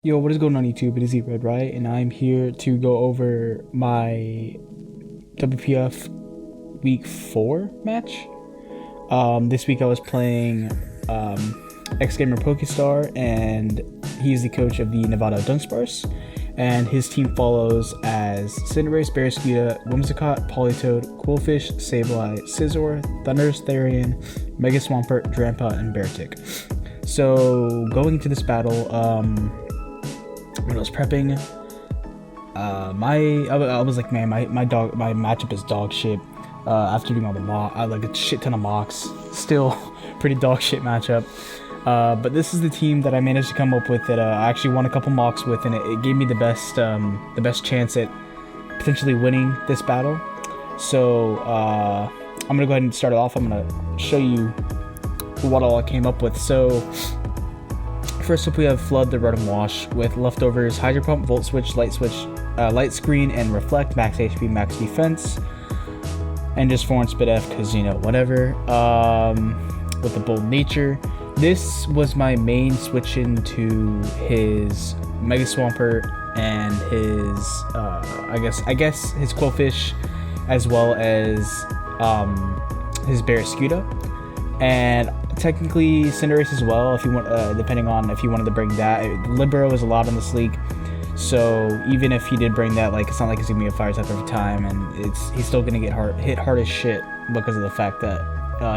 Yo, what is going on YouTube? It is Red, right? And I'm here to go over my WPF Week 4 match. This week I was playing Xgamerpokestar, and he's the coach of the Nevada Dunsparce. And his team follows as Cinderace, Barraskewda, Whimsicott, Politoed, Quillfish, Sableye, Scizor, Thundurus, Therian, Mega Swampert, Drampa, and Beartic. So going into this battle, when I was prepping, I was like, man, my matchup is dog shit. After doing all the like a shit ton of mocks, still pretty dog shit matchup. But this is the team that I managed to come up with that I actually won a couple mocks with, and it gave me the best chance at potentially winning this battle. So I'm gonna go ahead and start it off. I'm gonna show you what all I came up with. So first up, we have Flood the Rotom Wash with leftovers Hydro Pump, Volt Switch, Light Screen, and Reflect, max HP, max defense, and just 4 and Spit F because, you know, whatever. With the Bold Nature, this was my main switch into his Mega Swampert and his I guess his Quillfish, as well as his Barraskewda, and technically Cinderace as well, if you want, depending on if you wanted to bring that. Libero is a lot in this league, so even if he did bring that, like, it's not like he's gonna be a fire type every time, and he's still gonna get hit hard as shit because of the fact that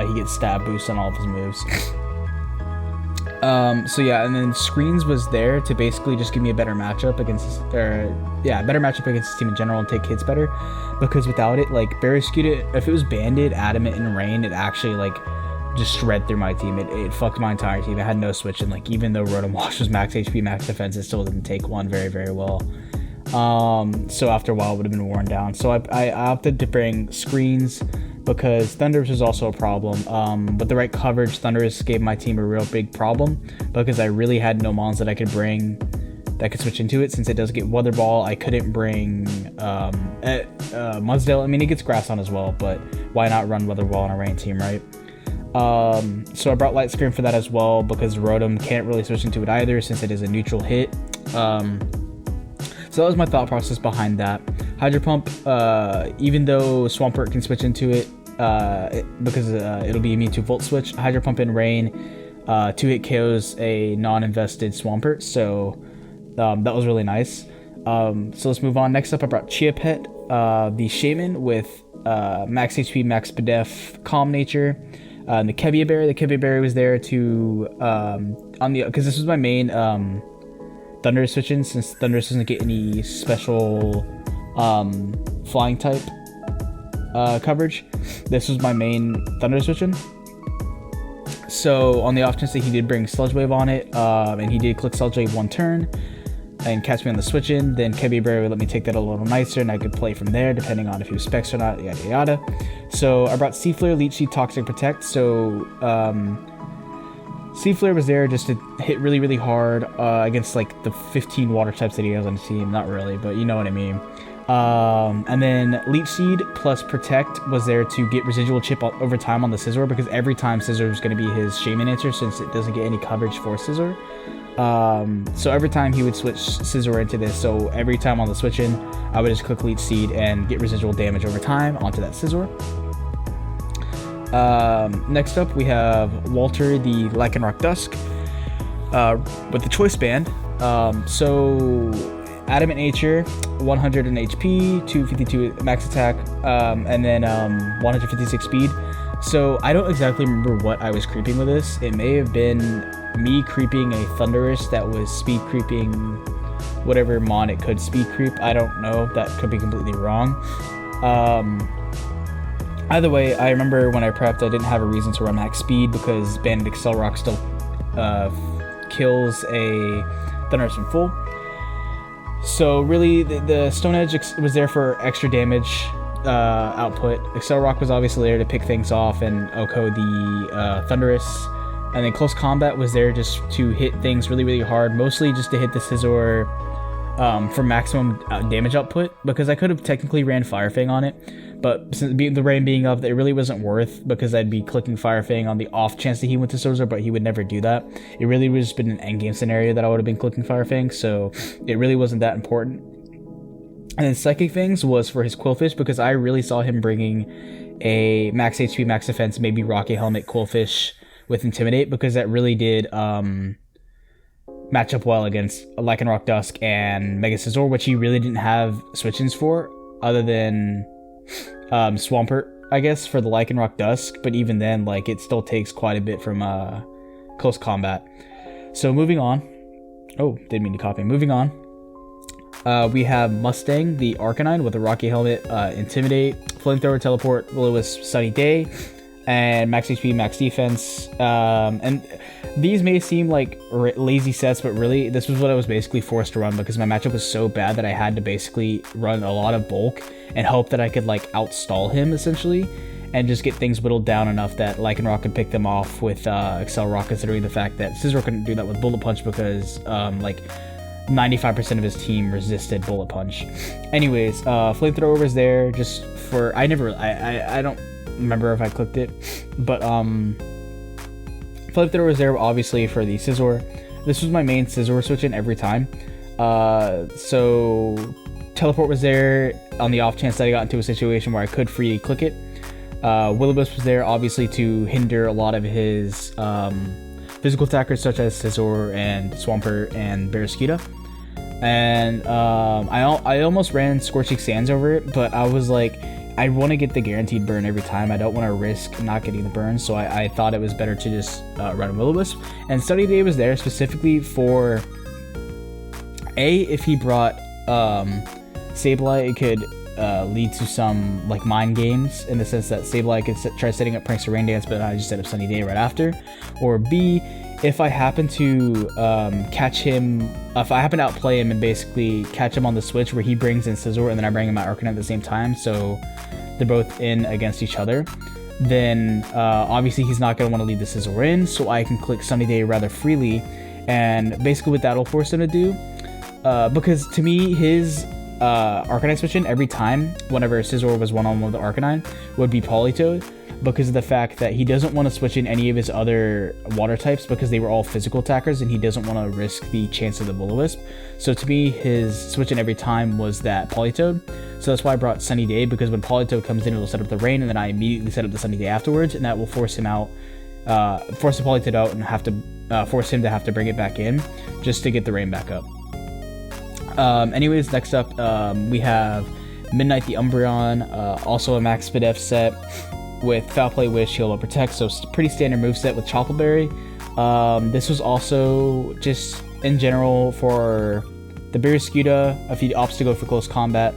he gets stab boost on all of his moves. So yeah, and then Screens was there to basically just give me a better matchup against better matchup against his team in general and take hits better, because without it, like, Barraskewda, if it was Banded, Adamant, and Rain, it actually, like, just shred through my team. It fucked my entire team. I had no switch, and, like, even though Rotom Wash was max HP, max defense, it still didn't take one very, very well. So after a while, it would have been worn down. So I opted to bring Screens because Thundurus was also a problem. With the right coverage, Thundurus gave my team a real big problem because I really had no mons that I could bring that could switch into it. Since it does get Weather Ball, I couldn't bring Mudsdale. I mean, it gets Grass on as well, but why not run Weather Ball on a Rain team, right? So I brought Light Screen for that as well because Rotom can't really switch into it either since it is a neutral hit. So that was my thought process behind that. Hydro Pump, even though Swampert can switch into it, because it'll be immune to Volt Switch, Hydro Pump and Rain 2-hit KOs a non-invested Swampert, so that was really nice. So let's move on. Next up, I brought Chia Pet, the Shaman with max HP, max Pedef, Calm Nature. The Kebia Berry was there to because this was my main Thundurus switch-in, since Thundurus doesn't get any special flying type coverage. This was my main Thundurus switch-in. So on the off chance that he did bring Sludge Wave on it, and he did click Sludge Wave one turn and catch me on the switch-in, then Kebia Berry would let me take that a little nicer, and I could play from there depending on if he was specs or not, yada yada. So I brought Seaflare, Leech Seed, Toxic Protect. So Seaflare was there just to hit really, really hard against, like, the 15 water types that he has on his team. Not really, but you know what I mean. And then Leech Seed plus Protect was there to get residual chip over time on the Scizor, because every time Scizor was going to be his Shaman answer since it doesn't get any coverage for Scizor. So every time he would switch Scizor into this, so every time on the switch-in, I would just click Leech Seed and get residual damage over time onto that Scizor. Next up, we have Walter the Lycanroc Dusk with the Choice Band. So Adamant Nature, 100 in HP, 252 max attack, and then 156 speed. So I don't exactly remember what I was creeping with this. It may have been me creeping a Thundurus that was speed creeping whatever mon it could speed creep. I don't know. That could be completely wrong. Either way, I remember when I prepped, I didn't have a reason to run max speed because Banded Accelerock still kills a Thundurus from full. So really, the Stone Edge was there for extra damage output. Accelerock was obviously there to pick things off and OHKO the Thundurus. And then Close Combat was there just to hit things really, really hard, mostly just to hit the Scizor for maximum damage output, because I could have technically ran Fire Fang on it, but since the rain being up, it really wasn't worth, because I'd be clicking Fire Fang on the off chance that he went to Scizor, but he would never do that. It really would have just been an endgame scenario that I would have been clicking Fire Fang, so it really wasn't that important. And then Psychic Fangs was for his Quillfish, because I really saw him bringing a max HP, max defense, maybe Rocky Helmet Quillfish with Intimidate, because that really did match up well against Lycanroc Dusk and Mega Scizor, which he really didn't have switch-ins for, other than Swampert, I guess, for the Lycanroc Dusk, but even then, like, it still takes quite a bit from close combat. So moving on. Oh, didn't mean to copy. Moving on. We have Mustang, the Arcanine, with a Rocky Helmet, Intimidate, Flamethrower, Teleport, Will-O-Wisp, Sunny Day, and max HP, max defense. And these may seem like lazy sets, but really, this was what I was basically forced to run, because my matchup was so bad that I had to basically run a lot of bulk and hope that I could, like, outstall him, essentially, and just get things whittled down enough that Lycanroc could pick them off with Accelerock, considering the fact that Scizor couldn't do that with Bullet Punch, because, like, 95% of his team resisted Bullet Punch. Anyways, Flamethrower was there just for... I don't remember if I clicked it, but Flamethrower was there obviously for the Scizor. This was my main Scizor switch in every time. So Teleport was there on the off chance that I got into a situation where I could freely click it. Will-O-Wisp was there obviously to hinder a lot of his physical attackers such as Scizor and Swampert and Barraskewda. And I almost ran Scorching Sands over it, but I was like, I want to get the guaranteed burn every time. I don't want to risk not getting the burn, so I thought it was better to just run Will-O-Wisp. And Sunny Day was there specifically for if he brought Sableye, it could lead to some like mind games, in the sense that Sableye could try setting up Prankster Rain Dance, but I just set up Sunny Day right after. Or B, if I happen to catch him, if I happen to outplay him and basically catch him on the switch where he brings in Scizor and then I bring in my Arcanine at the same time, so they're both in against each other, then obviously he's not going to want to leave the Scizor in, so I can click Sunny Day rather freely. And basically what that'll force him to do, because to me his Arcanine switch in every time whenever Scizor was one-on-one with the Arcanine would be Politoed, because of the fact that he doesn't want to switch in any of his other water types because they were all physical attackers and he doesn't want to risk the chance of the Will-O-Wisp. So to me, his switch in every time was that Politoed. So that's why I brought Sunny Day, because when Politoed comes in, it'll set up the rain, and then I immediately set up the Sunny Day afterwards, and that will force him out, force the Politoed out, and have to force him to have to bring it back in just to get the rain back up. Anyways, next up, we have Midnight the Umbreon, also a max Spadef set with Foul Play, Wish, Heal, and Protect, so pretty standard moveset with Chocolate Berry. This was also just in general for the Barraskewda, if he opts to go for close combat,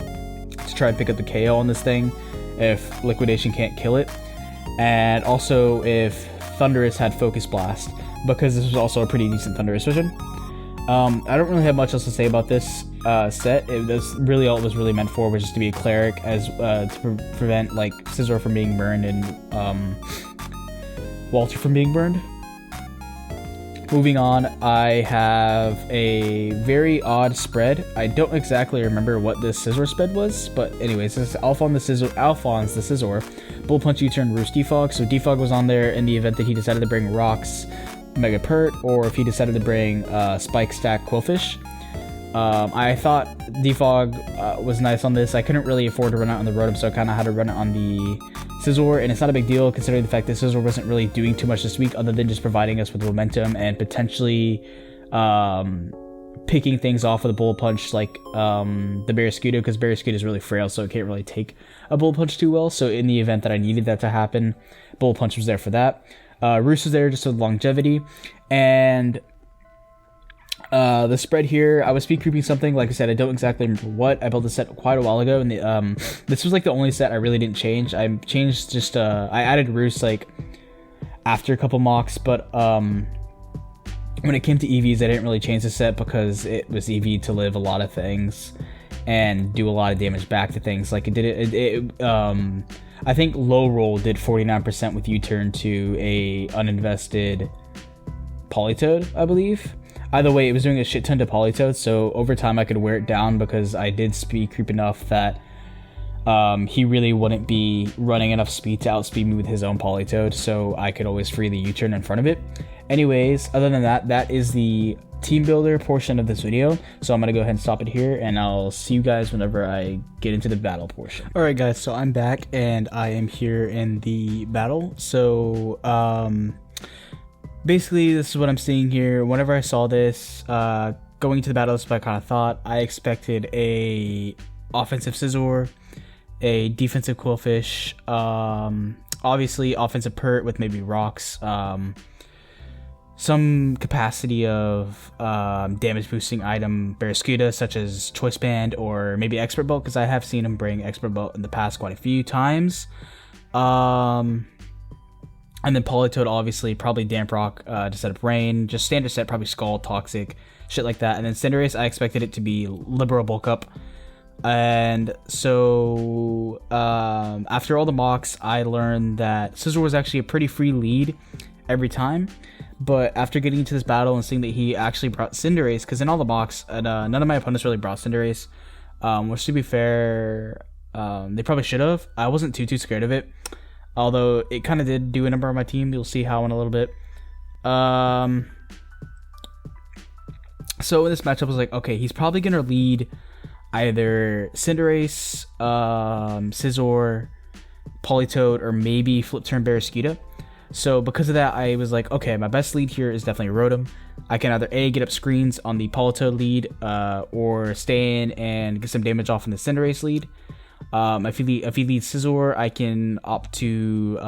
to try and pick up the KO on this thing if Liquidation can't kill it, and also if Thundurus had Focus Blast, because this was also a pretty decent Thundurus vision. I don't really have much else to say about this set. Really all it was really meant for was just to be a cleric, as to prevent like Scizor from being burned and Walter from being burned. Moving on, I have a very odd spread. I don't exactly remember what this Scizor spread was, but anyways, this is Alphonse the Scizor, Bull Punch, U-Turn, Roost, Defog. So Defog was on there in the event that he decided to bring Rocks, Mega Pert, or if he decided to bring Spike Stack Quillfish. I thought Defog was nice on this. I couldn't really afford to run it on the Rotom, so I kind of had to run it on the Scizor, and it's not a big deal considering the fact that Scizor wasn't really doing too much this week other than just providing us with momentum and potentially picking things off with a Bullet Punch like the Barraskewda, because Barraskewda is really frail, so it can't really take a Bullet Punch too well. So in the event that I needed that to happen, Bullet Punch was there for that. Roost was there just with longevity, and the spread here, I was speed creeping something. Like I said, I don't exactly remember what. I built this set quite a while ago, and this was like the only set I really didn't change. I changed just I added Roost like after a couple mocks, but when it came to EVs, I didn't really change the set because it was EV to live a lot of things and do a lot of damage back to things. Like I think low roll did 49% with U-turn to a uninvested Politoed, I believe. Either way, it was doing a shit ton to Politoed, so over time I could wear it down because I did speed creep enough that he really wouldn't be running enough speed to outspeed me with his own Politoed, so I could always free the U-turn in front of it. Anyways, other than that, that is the team builder portion of this video, so I'm gonna go ahead and stop it here, and I'll see you guys whenever I get into the battle portion. Alright guys, so I'm back and I am here in the battle. So basically this is what I'm seeing here. Whenever I saw this going into the battle, that's what I kind of thought. I expected a offensive Scizor, a defensive Quillfish, obviously offensive Pert with maybe rocks, some capacity of damage boosting item Barraskewda, such as Choice Band or maybe Expert Belt, because I have seen him bring Expert Belt in the past quite a few times. And then Politoed, obviously, probably Damp Rock to set up Rain, just standard set, probably Scald, Toxic, shit like that. And then Cinderace, I expected it to be Liberal Bulk Up. And so after all the mocks, I learned that Scizor was actually a pretty free lead every time. But after getting into this battle and seeing that he actually brought Cinderace, because in all the mocks, none of my opponents really brought Cinderace, which to be fair, they probably should have. I wasn't too scared of it, although it kind of did do a number on my team. You'll see how in a little bit. So in this matchup, I was like, okay, he's probably going to lead either Cinderace, Scizor, Politoed, or maybe Flip Turn Barraskewda. So because of that, I was like, okay, my best lead here is definitely Rotom. I can either A, get up screens on the Politoed lead, or stay in and get some damage off on the Cinderace lead. If he leads Scizor, I can opt to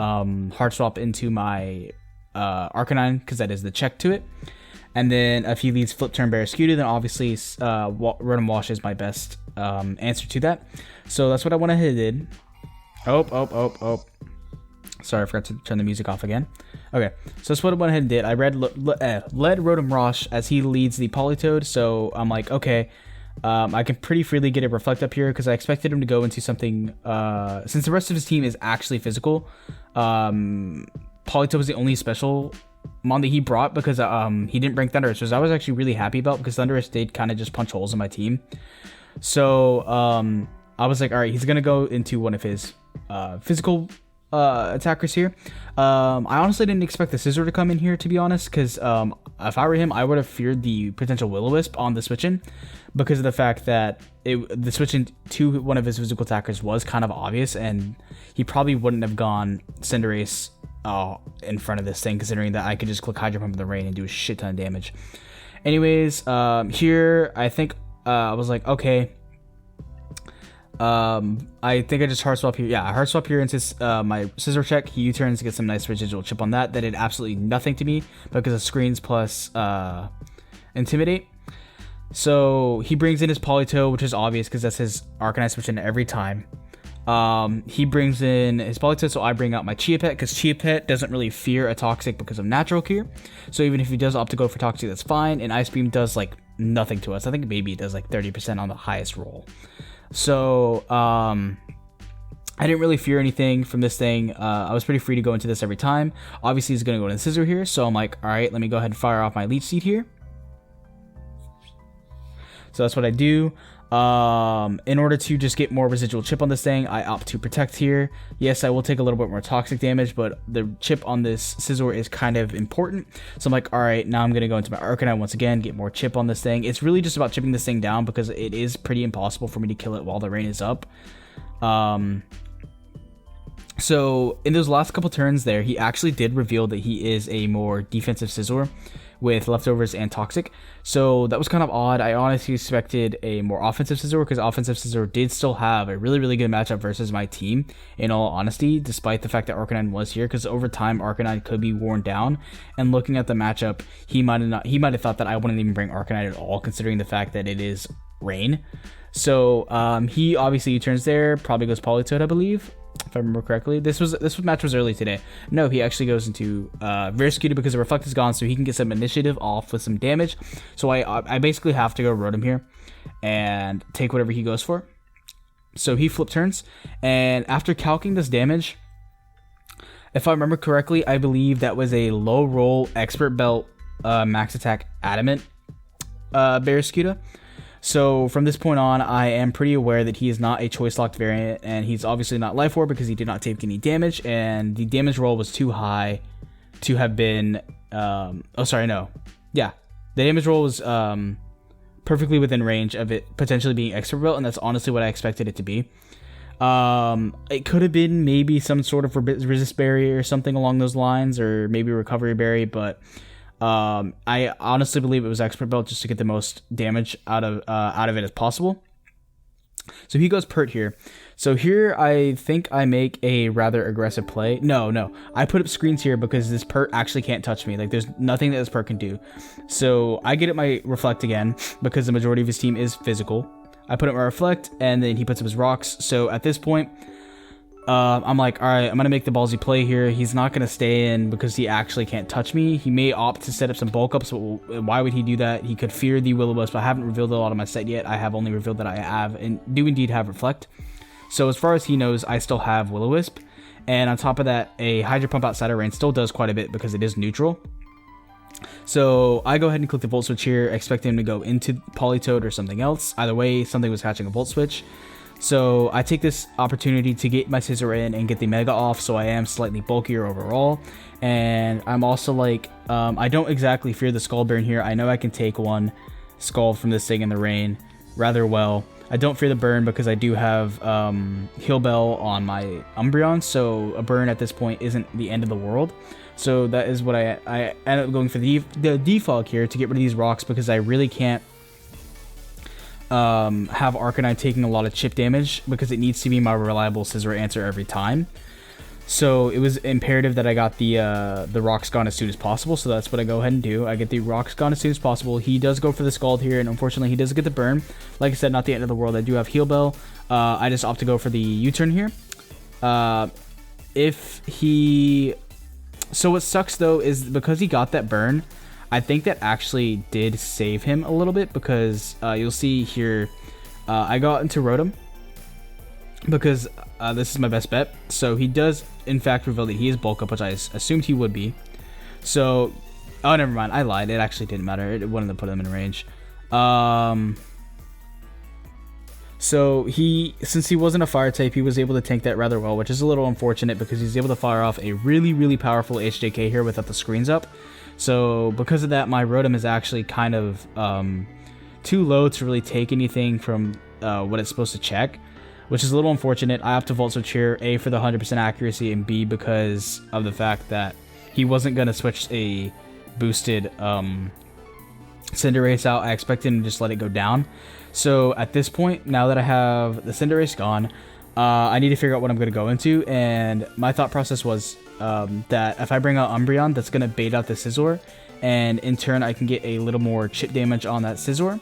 hard swap into my Arcanine, because that is the check to it. And then if he leads Flip Turn Barraskewda, then obviously Rotom Wash is my best answer to that. So that's what I went ahead and did. Oh. Sorry, I forgot to turn the music off again. Okay, so that's what I went ahead and did. I led Rotom Wash as he leads the Politoed, so I'm like, okay, I can pretty freely get a Reflect up here because I expected him to go into something, since the rest of his team is actually physical. Politoed was the only special mon that he brought because he didn't bring Thundurus, which I was actually really happy about because Thundurus did kind of just punch holes in my team. So I was like, all right, he's going to go into one of his physical attackers here. I honestly didn't expect the Scizor to come in here, to be honest, because if I were him, I would have feared the potential Will-O-Wisp on the switch-in because of the fact that the switch-in to one of his physical attackers was kind of obvious, and he probably wouldn't have gone Cinderace in front of this thing, considering that I could just click Hydro Pump in the Rain and do a shit ton of damage. Anyways, here, I think I was like, okay, I think I just hard swap here. Yeah, I hard swap here into my Scizor check. He U-turns to get some nice residual chip on that. That did absolutely nothing to me because of screens plus Intimidate. So he brings in his Politoed, which is obvious because that's his Arcanine switch in every time. He brings in his Politoed, so I bring out my Chia Pet because Chia Pet doesn't really fear a Toxic because of Natural Cure. So even if he does opt to go for Toxic, that's fine. And Ice Beam does like nothing to us. I think maybe it does like 30% on the highest roll. So I didn't really fear anything from this thing. I was pretty free to go into this every time. Obviously he's going to go into Scizor here, so I'm like, all right, let me go ahead and fire off my Leech Seed here. So that's what I do. In order to just get more residual chip on this thing, I opt to Protect here. Yes, I will take a little bit more toxic damage, but the chip on this Scizor is kind of important. So I'm like, all right, now I'm going to go into my Arcanine once again, get more chip on this thing. It's really just about chipping this thing down because it is pretty impossible for me to kill it while the rain is up. So in those last couple turns there, he actually did reveal that he is a more defensive Scizor with leftovers and toxic, so that was kind of odd. I honestly expected a more offensive Scizor because offensive Scizor did still have a really good matchup versus my team, in all honesty, despite the fact that Arcanine was here, because over time Arcanine could be worn down, and looking at the matchup, he might have thought that I wouldn't even bring Arcanine at all, considering the fact that it is rain. So he obviously turns there, probably goes Politoed, I believe, if I remember correctly. This match was early today. No, he actually goes into Barraskewda because the Reflect is gone, so he can get some initiative off with some damage. So I basically have to go Rotom here and take whatever he goes for. So he flip turns, and after calculating this damage, if I remember correctly, I believe that was a low roll Expert Belt max attack Adamant Barraskewda. So from this point on, I am pretty aware that he is not a choice locked variant, and he's obviously not life orb because he did not take any damage, and the damage roll was too high to have been. The damage roll was perfectly within range of it potentially being expert belt, and that's honestly what I expected it to be. It could have been maybe some sort of resist berry or something along those lines, or maybe recovery berry, but I honestly believe it was expert belt just to get the most damage out of it as possible. So he goes pert here. So here I think I make a rather aggressive play. No, I put up screens here because this pert actually can't touch me. Like, there's nothing that this pert can do. So I get at my reflect again because the majority of his team is physical. I put up my reflect, and then he puts up his rocks. So at this point, I'm like, all right, I'm going to make the ballsy play here. He's not going to stay in because he actually can't touch me. He may opt to set up some bulk ups, but why would he do that? He could fear the Will-O-Wisp. I haven't revealed a lot of my set yet. I have only revealed that I have and do indeed have reflect. So as far as he knows, I still have Will-O-Wisp. And on top of that, a Hydro Pump outside of range still does quite a bit because it is neutral. So I go ahead and click the Volt Switch here, expecting him to go into Politoed or something else. Either way, something was catching a Volt Switch. So I take this opportunity to get my Scissor in and get the Mega off, so I am slightly bulkier overall. And I'm also like, I don't exactly fear the Skull Burn here. I know I can take one Scald from this thing in the rain rather well. I don't fear the burn because I do have Heal Bell on my Umbreon, so a burn at this point isn't the end of the world. So that is what I end up going for the defog here to get rid of these rocks because I really can't have Arcanine taking a lot of chip damage because it needs to be my reliable Scissor answer every time. So it was imperative that I got the rocks gone as soon as possible, so that's what I go ahead and do. I get the rocks gone as soon as possible. He does go for the Scald here, and unfortunately he doesn't get the burn. Like I said, not the end of the world. I do have Heal Bell. I just opt to go for the U-turn here. So what sucks though is because he got that burn, I think that actually did save him a little bit because you'll see here, I got into Rotom because this is my best bet. So he does in fact reveal that he is bulk up, which I assumed he would be. So, oh, never mind, I lied. It actually didn't matter. It wanted to put him in range. So since he wasn't a fire type, he was able to tank that rather well, which is a little unfortunate because he's able to fire off a really, really powerful HJK here without the screens up. So because of that, my Rotom is actually kind of too low to really take anything from what it's supposed to check, which is a little unfortunate. I opt to Volt Switch here, A, for the 100% accuracy, and B, because of the fact that he wasn't going to switch a boosted Cinderace out. I expected him to just let it go down. So at this point, now that I have the Cinderace gone, I need to figure out what I'm going to go into, and my thought process was that if I bring out Umbreon, that's going to bait out the Scizor, and in turn I can get a little more chip damage on that Scizor.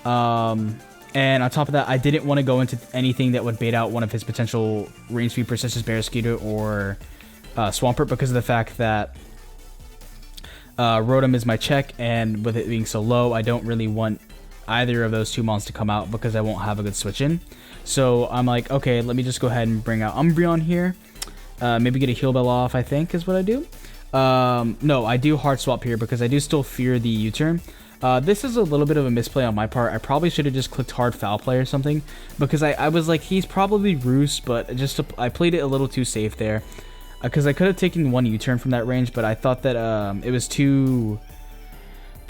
And on top of that, I didn't want to go into anything that would bait out one of his potential range sweepers such as Barraskewda or Swampert because of the fact that Rotom is my check, and with it being so low, I don't really want either of those two mons to come out because I won't have a good switch in. So I'm like, okay, let me just go ahead and bring out Umbreon here. Maybe get a Heal Bell off, I think, is what I do. No, I do Hard Swap here because I do still fear the U-turn. This is a little bit of a misplay on my part. I probably should have just clicked Hard Foul Play or something because I was like, he's probably Roost, but I played it a little too safe there because I could have taken one U-turn from that range, but I thought that it was too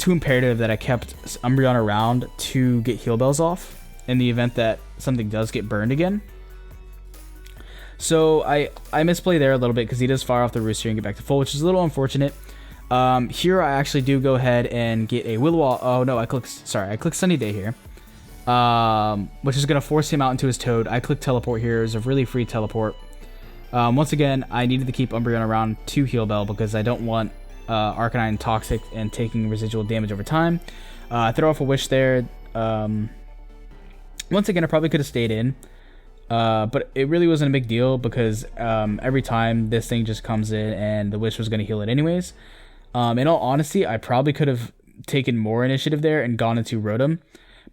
imperative that I kept Umbreon around to get Heal Bells off in the event that something does get burned again. So I misplay there a little bit because he does fire off the Rooster and get back to full, which is a little unfortunate. Here I actually do go ahead and get a Will-O-Wisp. Oh no, I click Sunny Day here, which is going to force him out into his Toad. I click Teleport here. It's a really free teleport. Once again, I needed to keep Umbreon around to Heal Bell because I don't want Arcanine Toxic and taking residual damage over time. I throw off a Wish there. Once again, I probably could have stayed in, but it really wasn't a big deal because every time this thing just comes in and the Wish was going to heal it anyways. In all honesty, I probably could have taken more initiative there and gone into Rotom,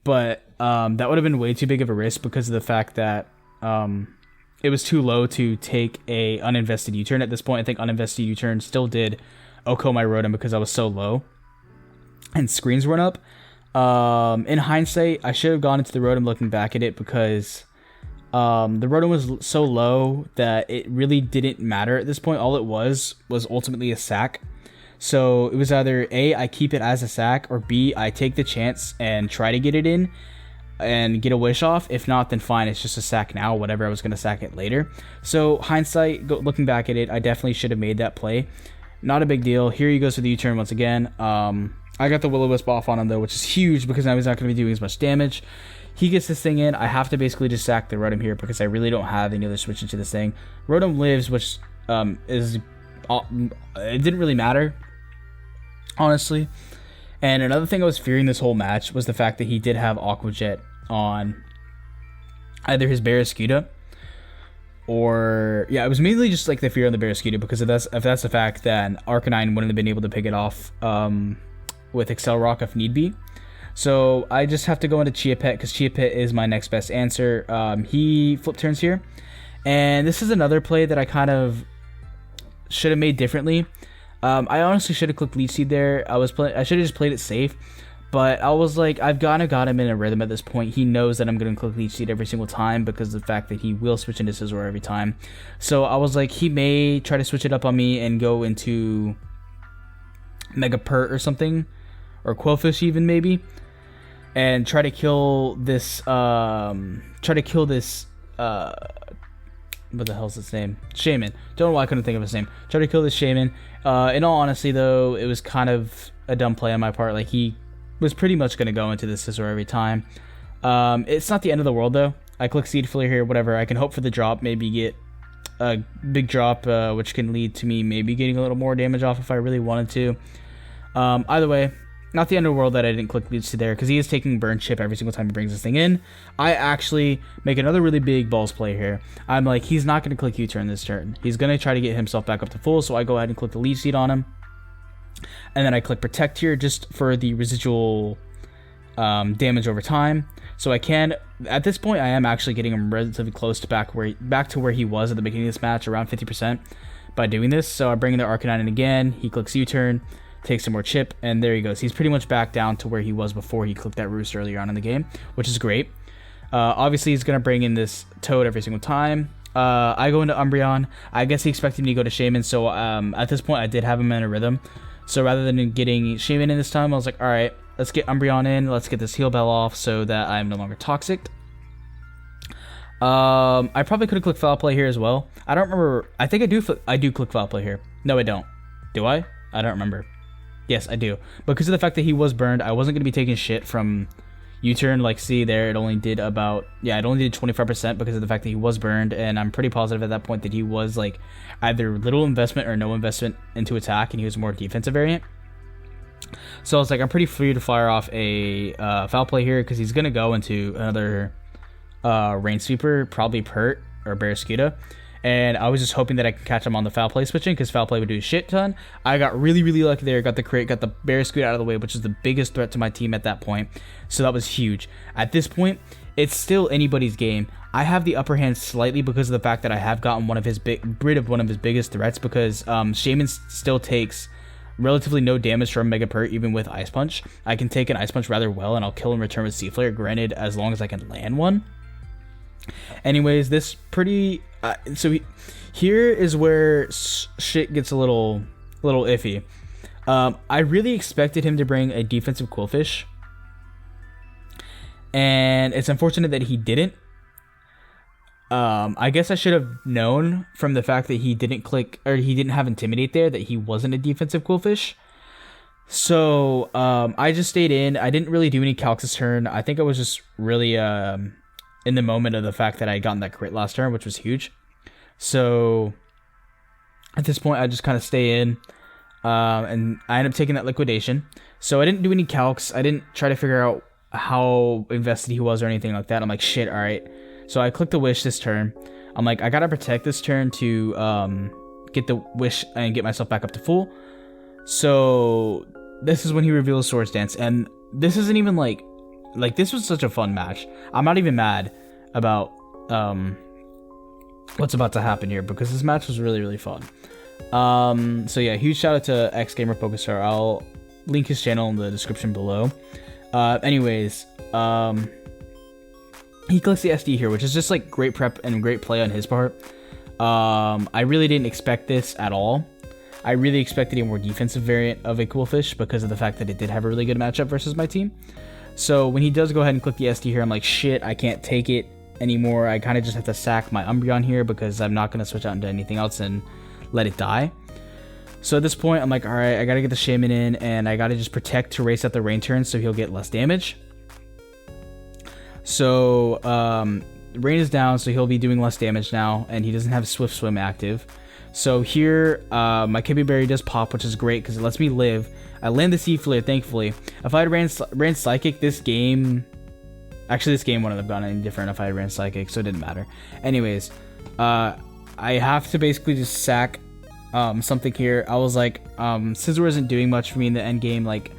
but that would have been way too big of a risk because of the fact that it was too low to take a uninvested U-turn at this point. I think uninvested U-turn still did OHKO my Rotom because I was so low and screens weren't up. In hindsight, I should have gone into the Rotom looking back at it, because the Rotom was so low that it really didn't matter at this point. All it was ultimately a sack. So it was either A, I keep it as a sack, or B, I take the chance and try to get it in and get a wish off. If not, then fine, it's just a sack now, whatever, I was going to sack it later. So hindsight, looking back at it, I definitely should have made that play. Not a big deal. Here he goes for the U-turn once again. I got the Will-O-Wisp off on him though, which is huge because now he's not going to be doing as much damage. He gets this thing in. I have to basically just sack the Rotom here because I really don't have any other switch into this thing. Rotom lives, which it didn't really matter, honestly. And another thing I was fearing this whole match was the fact that he did have Aqua Jet on either his Barraskewda or, yeah, it was mainly just like the fear on the Barraskewda, because if that's the fact, then Arcanine wouldn't have been able to pick it off with Excel Rock if need be. So I just have to go into Chia Pet because Chia Pet is my next best answer. He flip turns here, and this is another play that I kind of should have made differently. I honestly should have clicked Leech Seed there. I should have just played it safe, but I was like, I've kind of got him in a rhythm at this point. He knows that I'm going to click Leech Seed every single time because of the fact that he will switch into Scizor every time. So I was like, he may try to switch it up on me and go into Mega Pert or something, or Quillfish even maybe, and try to kill this. What the hell's its name? Shaman. Don't know why I couldn't think of his name. Try to kill this Shaman. In all honesty, though, it was kind of a dumb play on my part. Like, he was pretty much going to go into the Scizor every time. It's not the end of the world, though. I click Seed Flare here, whatever. I can hope for the drop, maybe get a big drop, which can lead to me maybe getting a little more damage off if I really wanted to. Either way, not the end of the world that I didn't click Leech Seed there, because he is taking Burn Chip every single time he brings this thing in. I actually make another really big balls play here. I'm like, he's not going to click U-turn this turn. He's going to try to get himself back up to full, so I go ahead and click the Leech Seed on him. And then I click Protect here just for the residual damage over time. So I can, at this point, I am actually getting him relatively close to back to where he was at the beginning of this match, around 50% by doing this. So I bring in the Arcanine in again. He clicks U-turn, takes some more chip, and there he goes. He's pretty much back down to where he was before he clicked that Roost earlier on in the game, which is great. Obviously, he's going to bring in this Toad every single time. I go into Umbreon. I guess he expected me to go to Shaman, so at this point, I did have him in a rhythm. So rather than getting Shaman in this time, I was like, all right, let's get Umbreon in. Let's get this Heal Bell off so that I'm no longer toxic. I probably could have clicked Foul Play here as well. I don't remember. I think I do click Foul Play here. No, I don't. Do I? I don't remember. Yes, I do. Because of the fact that he was burned, I wasn't going to be taking shit from U-turn. Like, see there, it only did about, yeah, it only did 25% because of the fact that he was burned, and I'm pretty positive at that point that he was, like, either little investment or no investment into attack, and he was more defensive variant. So I was like, I'm pretty free to fire off a Foul Play here because he's going to go into another Rain Sweeper, probably Pert or Barraskewda. And I was just hoping that I could catch him on the Foul Play switching, because Foul Play would do a shit ton. I got really, really lucky there. Got the crit, got the Barraskewda out of the way, which is the biggest threat to my team at that point. So that was huge. At this point, it's still anybody's game. I have the upper hand slightly because of the fact that I have gotten rid of one of his biggest threats, because Shaman still takes relatively no damage from Mega Pert, even with Ice Punch. I can take an Ice Punch rather well, and I'll kill in return with Sea Flare, granted, as long as I can land one. Anyways, this pretty... here is where shit gets a little iffy. I really expected him to bring a defensive Quillfish, and it's unfortunate that he didn't. I guess I should have known from the fact that he didn't click, or he didn't have Intimidate there, that he wasn't a defensive Quillfish. So I just stayed in. I didn't really do any calcs this turn. I think I was just really in the moment of the fact that I had gotten that crit last turn, which was huge. So at this point, I just kind of stay in, and I end up taking that liquidation. So I didn't do any calcs. I didn't try to figure out how invested he was or anything like that. I'm like, shit, all right. So I clicked the Wish this turn. I'm like, I gotta protect this turn to get the Wish and get myself back up to full. So this is when he reveals Swords Dance, and this isn't even like this was such a fun match. I'm not even mad about what's about to happen here, because this match was really, really fun. So yeah, huge shout out to Xgamerpokestar. I'll link his channel in the description below. Anyways, he clicks the SD here, which is just like great prep and great play on his part. I really didn't expect this at all. I really expected a more defensive variant of a Qwilfish because of the fact that it did have a really good matchup versus my team. So when he does go ahead and click the SD here, I'm like, shit, I can't take it anymore. I kind of just have to sack my Umbreon here because I'm not going to switch out into anything else and let it die. So at this point, I'm like, all right, I got to get the Shaman in, and I got to just protect to race out the rain turn so he'll get less damage. So rain is down, so he'll be doing less damage now, and he doesn't have Swift Swim active. So here, my Kibby Berry does pop, which is great because it lets me live. I land the Sea Flare, thankfully. If I had ran Psychic, this game... Actually, this game wouldn't have gone any different if I had ran Psychic, so it didn't matter. Anyways, I have to basically just sack something here. I was like, Scizor isn't doing much for me in the end game. Like,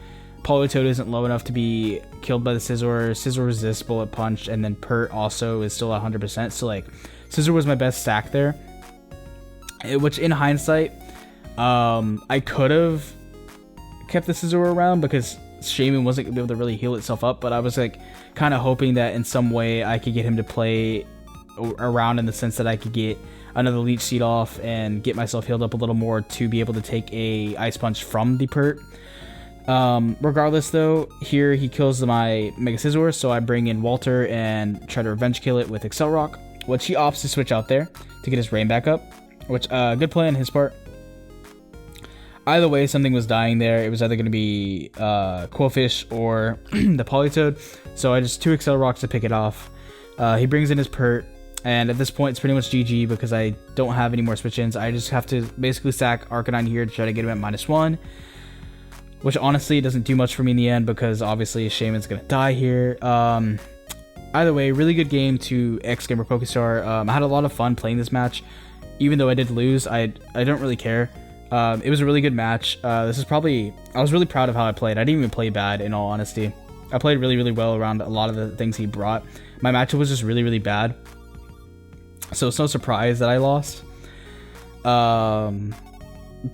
Politoed isn't low enough to be killed by the Scizor. Scizor resists Bullet Punch, and then Pert also is still 100%. So, like, Scizor was my best sack there. Which, in hindsight, I could have kept the Scizor around because Shaman wasn't going to be able to really heal itself up. But I was, like, kind of hoping that in some way I could get him to play around in the sense that I could get another Leech Seed off and get myself healed up a little more to be able to take a Ice Punch from the Pert. Regardless, though, here he kills my Mega Scizor, so I bring in Walter and try to revenge kill it with Excel Rock, which he opts to switch out there to get his Rain back up. Which, good play on his part. Either way, something was dying there. It was either going to be Qwilfish or the Politoed. So I just 2 Excel Rocks to pick it off. He brings in his Pert. And at this point, it's pretty much GG because I don't have any more switch-ins. I just have to basically sack Arcanine here to try to get him at -1. Which, honestly, doesn't do much for me in the end because, obviously, Shaman's going to die here. Either way, really good game to Xgamerpokestar. I had a lot of fun playing this match. Even though I did lose, I don't really care. It was a really good match. This is probably... I was really proud of how I played. I didn't even play bad, in all honesty. I played really, really well around a lot of the things he brought. My matchup was just really, really bad. So it's no surprise that I lost. But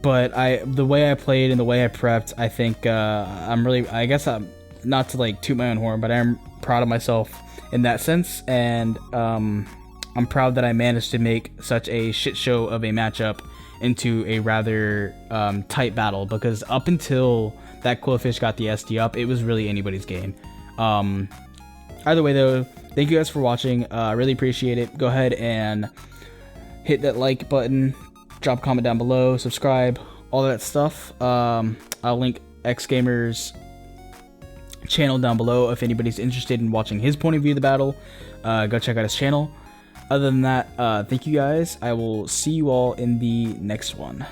the way I played and the way I prepped, I think I'm really... I guess I'm... Not to, like, toot my own horn, but I'm proud of myself in that sense. And... I'm proud that I managed to make such a shit show of a matchup into a rather tight battle, because up until that Qwilfish got the SD up, it was really anybody's game. Either way, though, thank you guys for watching. I really appreciate it. Go ahead and hit that like button, drop a comment down below, subscribe, all that stuff. I'll link Xgamer's channel down below if anybody's interested in watching his point of view of the battle. Go check out his channel. Other than that, thank you guys. I will see you all in the next one.